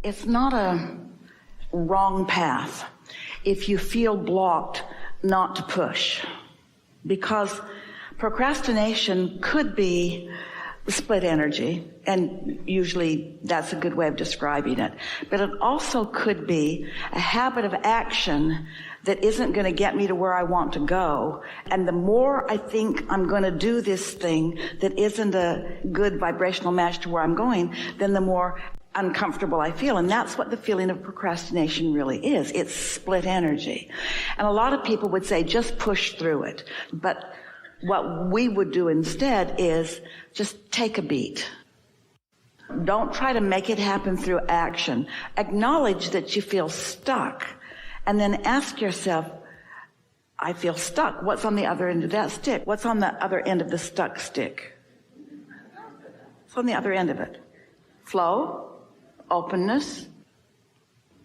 It's not a wrong path if you feel blocked not to push, because procrastination could be split energy, and usually that's a good way of describing it. But it also could be a habit of action that isn't going to get me to where I want to go. And the more I think I'm going to do this thing that isn't a good vibrational match to where I'm going, then the more uncomfortable I feel. And that's what the feeling of procrastination really is. It's split energy. And a lot of people would say, just push through it. But what we would do instead is just take a beat. Don't try to make it happen through action. Acknowledge that you feel stuck, and then ask yourself, I feel stuck. What's on the other end of that stick? What's on the other end of the stuck stick? What's on the other end of it? Flow, openness,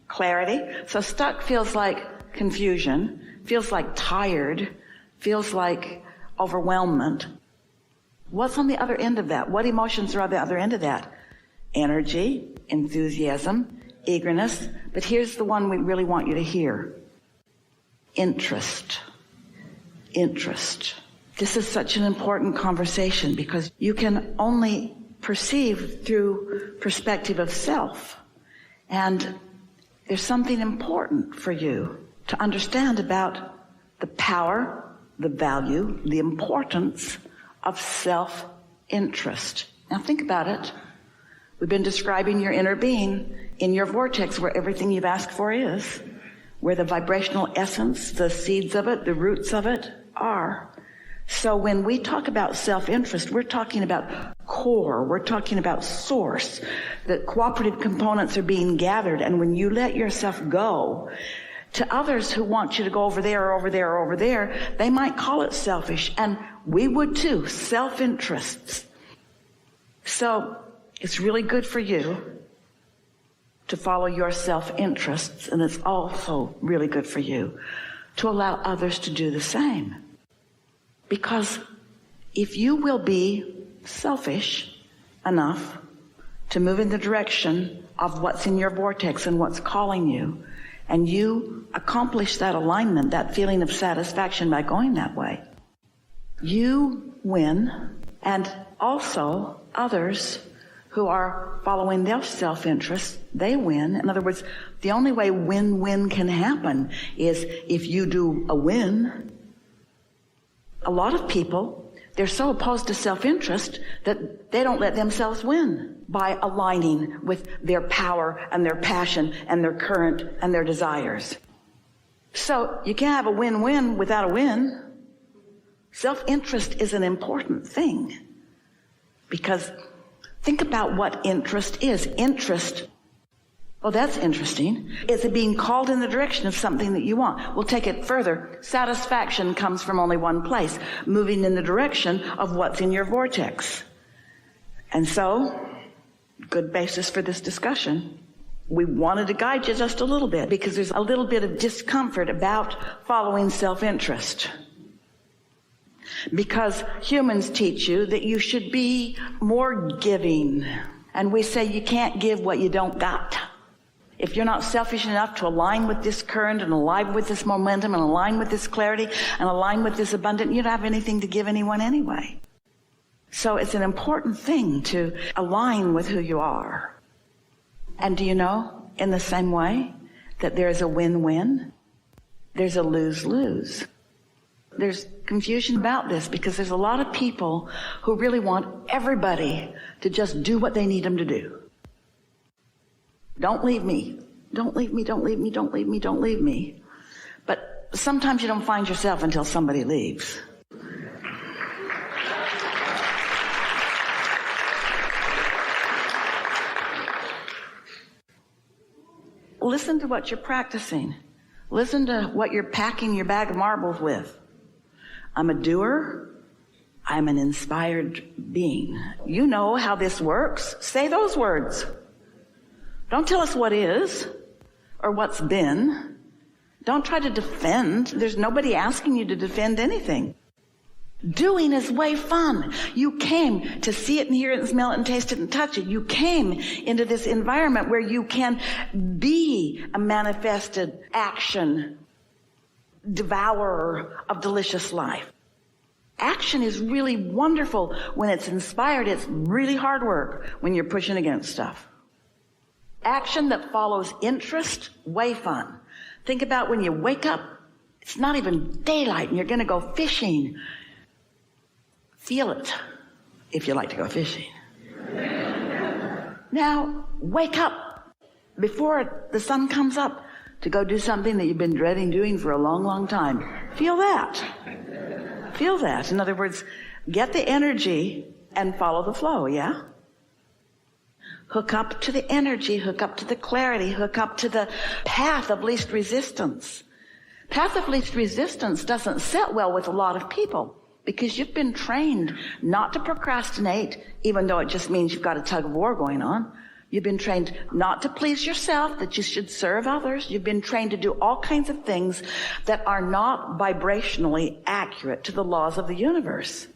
clarity. So stuck feels like confusion, feels like tired, feels like overwhelmment. What's on the other end of that? What emotions are on the other end of that? Energy, enthusiasm, eagerness. But here's the one we really want you to hear. Interest. Interest. This is such an important conversation because you can only perceive through perspective of self. And there's something important for you to understand about the power, the value, the importance of self-interest. Now think about it. We've been describing your inner being in your vortex, where everything you've asked for is, where the vibrational essence, the seeds of it, the roots of it are. So when we talk about self-interest, we're talking about core, we're talking about source. The cooperative components are being gathered, and when you let yourself go to others who want you to go over there or over there or over there, they might call it selfish, and we would too, self-interests. So it's really good for you to follow your self-interests, and it's also really good for you to allow others to do the same. Because if you will be selfish enough to move in the direction of what's in your vortex and what's calling you, and you accomplish that alignment, that feeling of satisfaction by going that way, you win, and also others who are following their self-interest, they win. In other words, the only way win-win can happen is if you do a win. A lot of people, they're so opposed to self-interest that they don't let themselves win by aligning with their power and their passion and their current and their desires. So you can't have a win-win without a win. Self-interest is an important thing, because think about what interest is. Interest, well, that's interesting. It's being called in the direction of something that you want. We'll take it further. Satisfaction comes from only one place, moving in the direction of what's in your vortex. And so, good basis for this discussion. We wanted to guide you just a little bit, because there's a little bit of discomfort about following self-interest. Because humans teach you that you should be more giving. And we say you can't give what you don't got. If you're not selfish enough to align with this current and align with this momentum and align with this clarity and align with this abundance, you don't have anything to give anyone anyway. So it's an important thing to align with who you are. And do you know, in the same way that there's a win-win, there's a lose-lose. There's confusion about this because there's a lot of people who really want everybody to just do what they need them to do. Don't leave me. Don't leave me, don't leave me, don't leave me, don't leave me. But sometimes you don't find yourself until somebody leaves. Listen to what you're practicing. Listen to what you're packing your bag of marbles with. I'm a doer. I'm an inspired being. You know how this works. Say those words. Don't tell us what is or what's been. Don't try to defend. There's nobody asking you to defend anything. Doing is way fun. You came to see it and hear it and smell it and taste it and touch it. You came into this environment where you can be a manifested action devourer of delicious life. Action is really wonderful when it's inspired. It's really hard work when you're pushing against stuff. Action that follows interest, way fun. Think about when you wake up, it's not even daylight and you're going to go fishing. Feel it if you like to go fishing. Now, wake up before the sun comes up to go do something that you've been dreading doing for a long, long time. Feel that. Feel that. In other words, get the energy and follow the flow, yeah? Hook up to the energy, hook up to the clarity, hook up to the path of least resistance. Path of least resistance doesn't sit well with a lot of people because you've been trained not to procrastinate, even though it just means you've got a tug of war going on. You've been trained not to please yourself, that you should serve others. You've been trained to do all kinds of things that are not vibrationally accurate to the laws of the universe.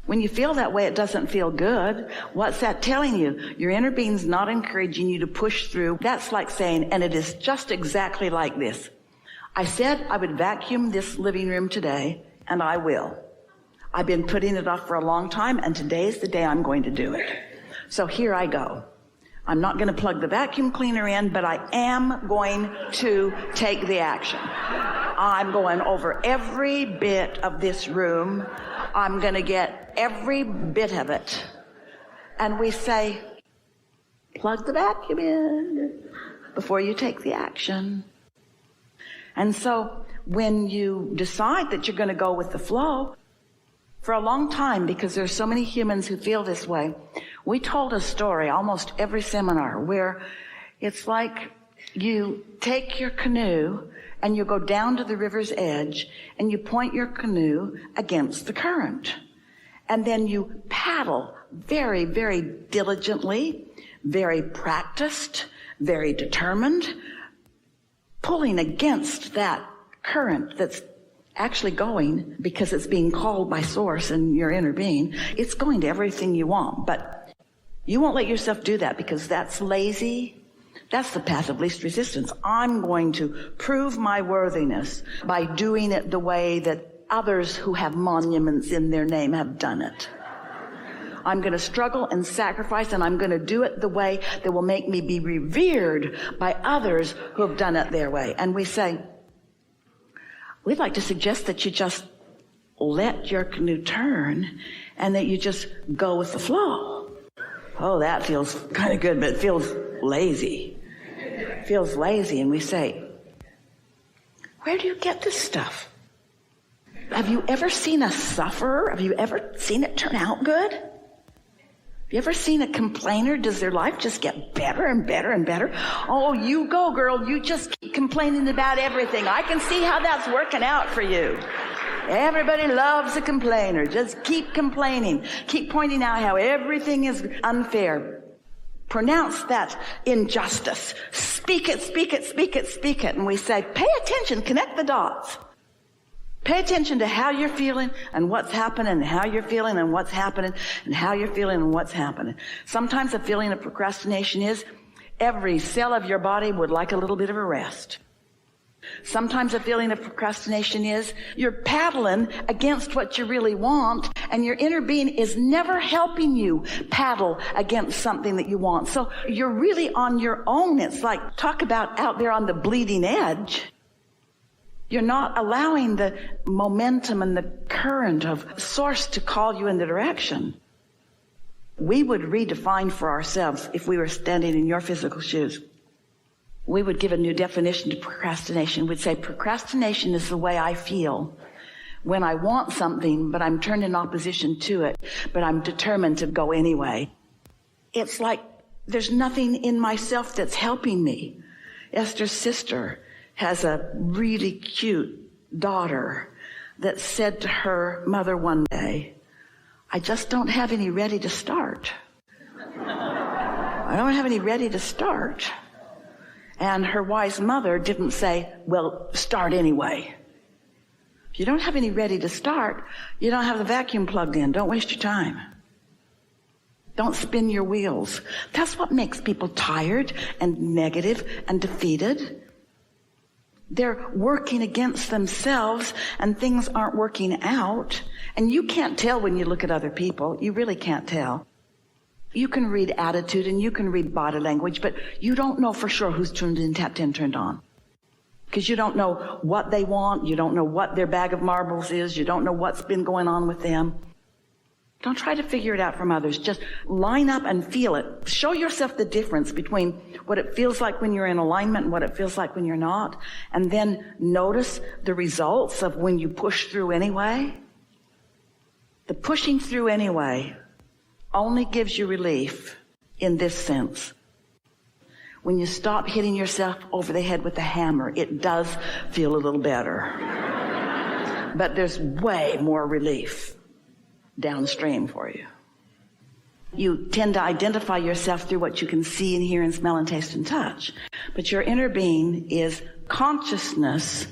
When you feel that way, it doesn't feel good. What's that telling you? Your inner being's not encouraging you to push through. That's like saying, and it is just exactly like this. I said I would vacuum this living room today, and I will. I've been putting it off for a long time, and today's the day I'm going to do it. So here I go. I'm not going to plug the vacuum cleaner in, but I am going to take the action. I'm going over every bit of this room. I'm going to get every bit of it. And we say, plug the vacuum in before you take the action. And so when you decide that you're going to go with the flow, for a long time, because there's so many humans who feel this way, we told a story almost every seminar where it's like you take your canoe and you go down to the river's edge and you point your canoe against the current. And then you paddle very, very diligently, very practiced, very determined, pulling against that current that's actually going because it's being called by source and your inner being. It's going to everything you want, but you won't let yourself do that because that's lazy. That's the path of least resistance. I'm going to prove my worthiness by doing it the way that others who have monuments in their name have done it. I'm going to struggle and sacrifice, and I'm going to do it the way that will make me be revered by others who have done it their way. And we say, we'd like to suggest that you just let your canoe turn and that you just go with the flow. Oh, that feels kind of good, but it feels lazy. It feels lazy. And we say, where do you get this stuff? Have you ever seen a sufferer? Have you ever seen it turn out good? Have you ever seen a complainer? Does their life just get better and better and better? Oh, you go, girl. You just keep complaining about everything. I can see how that's working out for you. Everybody loves a complainer. Just keep complaining. Keep pointing out how everything is unfair. Pronounce that injustice. Speak it, speak it, speak it, speak it. And we say, pay attention, connect the dots. Pay attention to how you're feeling and what's happening and how you're feeling and what's happening and how you're feeling and what's happening. Sometimes a feeling of procrastination is every cell of your body would like a little bit of a rest. Sometimes a feeling of procrastination is you're paddling against what you really want and your inner being is never helping you paddle against something that you want. So you're really on your own. It's like, talk about out there on the bleeding edge. You're not allowing the momentum and the current of source to call you in the direction. We would redefine for ourselves, if we were standing in your physical shoes, we would give a new definition to procrastination. We'd say procrastination is the way I feel when I want something, but I'm turned in opposition to it, but I'm determined to go anyway. It's like there's nothing in myself that's helping me. Esther's sister has a really cute daughter that said to her mother one day, I just don't have any ready to start. I don't have any ready to start. And her wise mother didn't say, well, start anyway. If you don't have any ready to start, you don't have the vacuum plugged in. Don't waste your time. Don't spin your wheels. That's what makes people tired and negative and defeated. They're working against themselves and things aren't working out. And you can't tell when you look at other people. You really can't tell. You can read attitude and you can read body language, but you don't know for sure who's tuned in, tapped in, turned on. Because you don't know what they want. You don't know what their bag of marbles is. You don't know what's been going on with them. Don't try to figure it out from others. Just line up and feel it. Show yourself the difference between what it feels like when you're in alignment and what it feels like when you're not. And then notice the results of when you push through anyway. The pushing through anyway only gives you relief in this sense. When you stop hitting yourself over the head with a hammer, it does feel a little better. But there's way more relief downstream for you. You tend to identify yourself through what you can see and hear and smell and taste and touch. But your inner being is consciousness,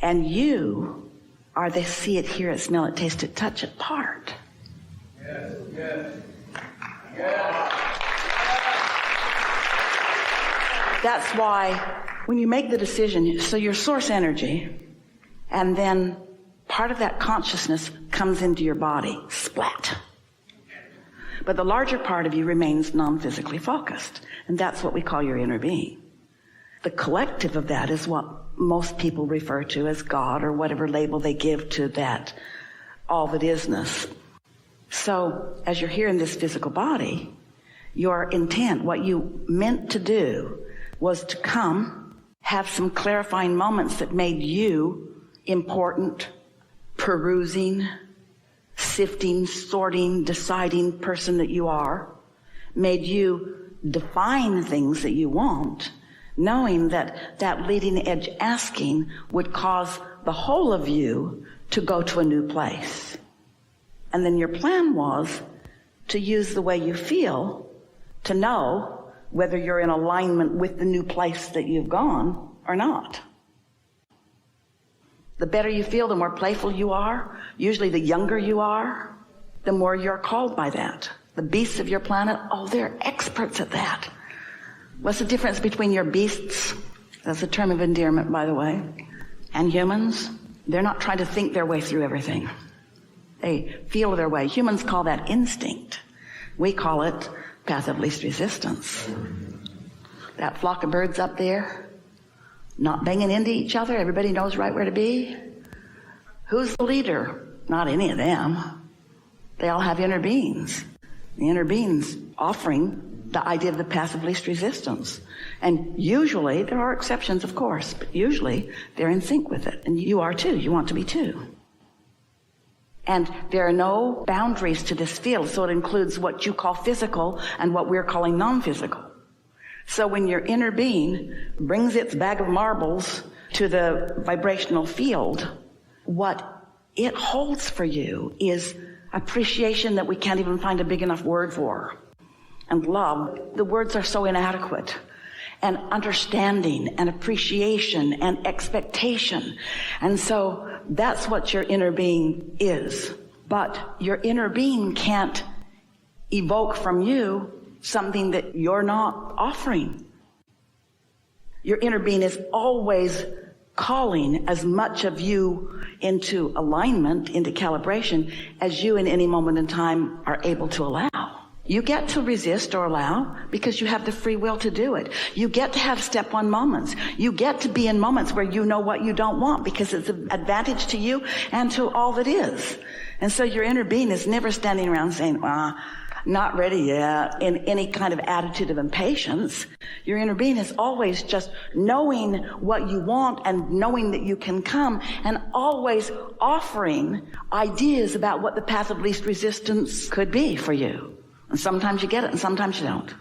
and you are the see it, hear it, smell it, taste it, touch it part. Yes, yes, yes. That's why when you make the decision, so your source energy, and then part of that consciousness comes into your body, splat. But the larger part of you remains non-physically focused, and that's what we call your inner being. The collective of that is what most people refer to as God, or whatever label they give to that all that isness. So as you're here in this physical body, your intent, what you meant to do, was to come, have some clarifying moments that made you important, perusing, sifting, sorting, deciding person that you are, made you define things that you want, knowing that that leading edge asking would cause the whole of you to go to a new place. And then your plan was to use the way you feel to know whether you're in alignment with the new place that you've gone or not. The better you feel, the more playful you are. Usually the younger you are, the more you're called by that. The beasts of your planet, oh, they're experts at that. What's the difference between your beasts, that's a term of endearment, by the way, and humans? They're not trying to think their way through everything. They feel their way. Humans call that instinct. We call it path of least resistance. That flock of birds up there, not banging into each other, everybody knows right where to be. Who's the leader? Not any of them. They all have inner beings. The inner beings offering the idea of the path of least resistance. And usually, there are exceptions of course, but usually they're in sync with it. And you are too. You want to be too. And there are no boundaries to this field, so it includes what you call physical and what we're calling non-physical. So when your inner being brings its bag of marbles to the vibrational field, what it holds for you is appreciation that we can't even find a big enough word for. And love, the words are so inadequate. And understanding and appreciation and expectation. And so that's what your inner being is. But your inner being can't evoke from you something that you're not offering. Your inner being is always calling as much of you into alignment, into calibration, as you in any moment in time are able to allow. You get to resist or allow because you have the free will to do it. You get to have step one moments. You get to be in moments where you know what you don't want because it's an advantage to you and to all that is. And so your inner being is never standing around saying, not ready yet, in any kind of attitude of impatience. Your inner being is always just knowing what you want and knowing that you can come and always offering ideas about what the path of least resistance could be for you. And sometimes you get it and sometimes you don't.